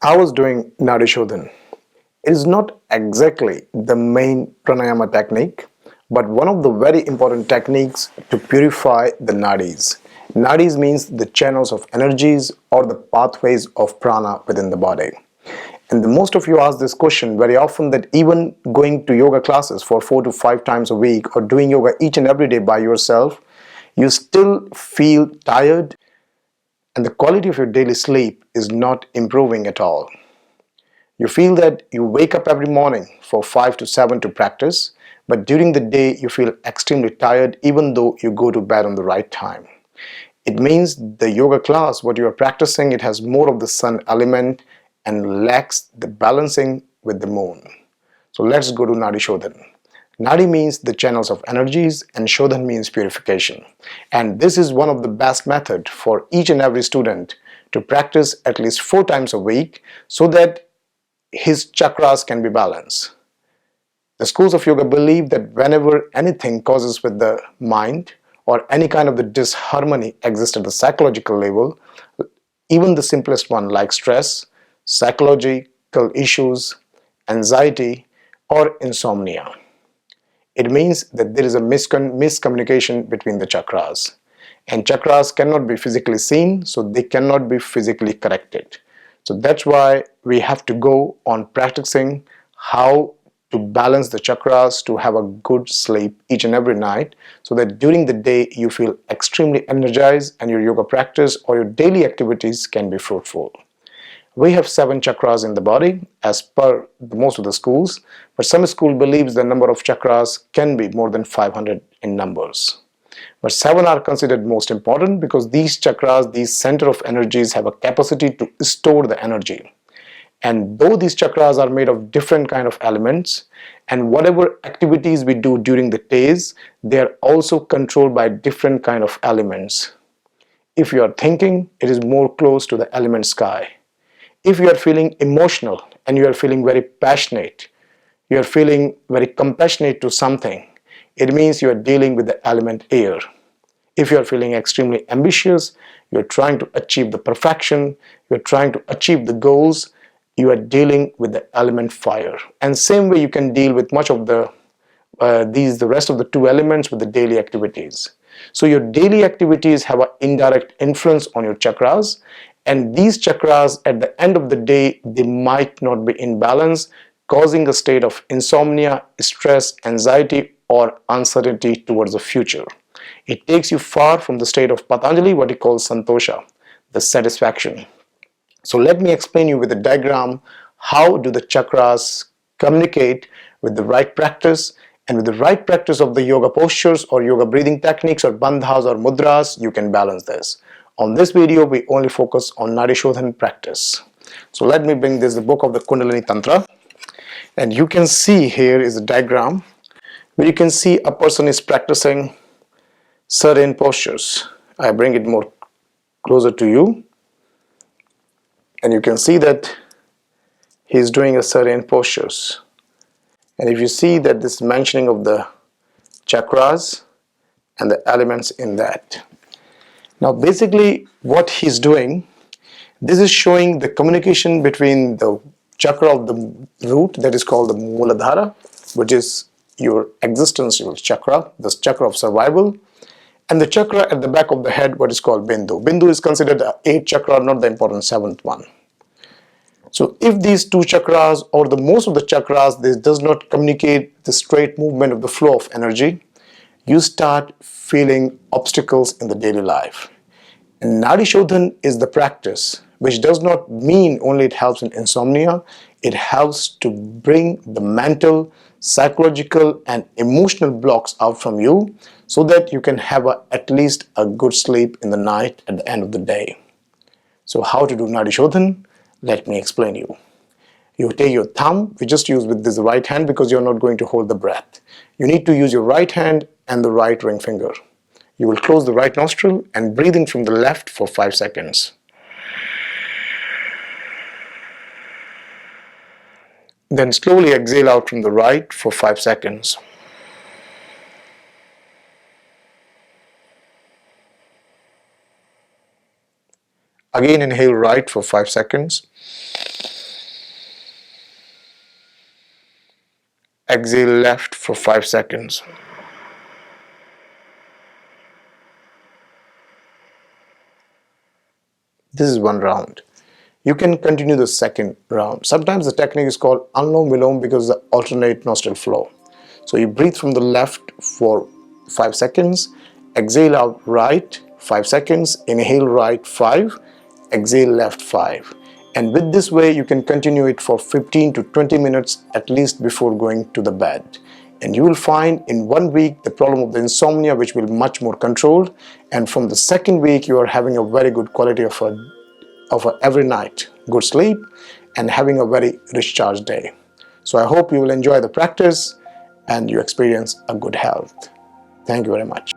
I was doing Nadi-shoodhan. It is not exactly the main pranayama technique, but one of the very important techniques to purify the nadis. Nadis means the channels of energies or the pathways of prana within the body. And the most of you ask this question very often, that even going to yoga classes for 4 to 5 times a week or doing yoga each and every day by yourself, you still feel tired and the quality of your daily sleep is not improving at all. You feel that you wake up every morning for 5 to 7 to practice, but during the day you feel extremely tired even though you go to bed on the right time. It means the yoga class, what you are practicing, it has more of the sun element and lacks the balancing with the moon. So let's go to Nadi-shoodhan. Nadi means the channels of energies and Shodhan means purification. And this is one of the best methods for each and every student to practice at least 4 times a week so that his chakras can be balanced. The schools of yoga believe that whenever anything causes with the mind or any kind of the disharmony exists at the psychological level, even the simplest one like stress, psychological issues, anxiety or insomnia, it means that there is a miscommunication between the chakras. And chakras cannot be physically seen, so they cannot be physically corrected. So that's why we have to go on practicing how to balance the chakras to have a good sleep each and every night, so that during the day you feel extremely energized and your yoga practice or your daily activities can be fruitful. We have 7 chakras in the body as per most of the schools, but some school believes the number of chakras can be more than 500 in numbers. But 7 are considered most important because these chakras, these center of energies, have a capacity to store the energy. And though these chakras are made of different kind of elements, and whatever activities we do during the days, they are also controlled by different kind of elements. If you are thinking, it is more close to the element sky. If you are feeling emotional and you are feeling very passionate, you are feeling very compassionate to something, it means you are dealing with the element air. If you are feeling extremely ambitious, you are trying to achieve the perfection, you are trying to achieve the goals, you are dealing with the element fire. And same way you can deal with much of the rest of the 2 elements with the daily activities. So your daily activities have an indirect influence on your chakras, and these chakras at the end of the day, they might not be in balance, causing a state of insomnia, stress, anxiety or uncertainty towards the future. It takes you far from the state of Patanjali, what he calls santosha, the satisfaction. So let me explain you with a diagram how do the chakras communicate with the right practice, and with the right practice of the yoga postures or yoga breathing techniques or bandhas or mudras, you can balance this. On this video, we only focus on Nadi-shoodhan practice. So let me bring this, the book of the Kundalini Tantra, and you can see here is a diagram where you can see a person is practicing certain postures. I bring it more closer to you, and you can see that he is doing a certain postures. And if you see that this mentioning of the chakras and the elements in that. Now basically what he's doing, this is showing the communication between the chakra of the root, that is called the Muladhara, which is your existential chakra, the chakra of survival, and the chakra at the back of the head, what is called Bindu. Bindu is considered the 8th chakra, not the important 7th one. So if these 2 chakras or the most of the chakras, this does not communicate the straight movement of the flow of energy, you start feeling obstacles in the daily life. And Nadi-shoodhan is the practice, which does not mean only it helps in insomnia. It helps to bring the mental, psychological and emotional blocks out from you so that you can have at least a good sleep in the night at the end of the day. So how to do Nadi-shoodhan? Let me explain you. You take your thumb, we just use with this right hand because you're not going to hold the breath. You need to use your right hand and the right ring finger. You will close the right nostril and breathe in from the left for 5 seconds. Then slowly exhale out from the right for 5 seconds. Again inhale right for 5 seconds. Exhale left for 5 seconds. This is one round. You can continue the second round. Sometimes the technique is called Anulom Vilom because the alternate nostril flow. So you breathe from the left for 5 seconds, exhale out right 5 seconds, inhale right 5, exhale left 5. And with this way you can continue it for 15 to 20 minutes at least before going to the bed. And you will find in 1 week the problem of the insomnia which will be much more controlled, and from the second week you are having a very good quality of every night good sleep and having a very discharged day. So I hope you will enjoy the practice and you experience a good health. Thank you very much.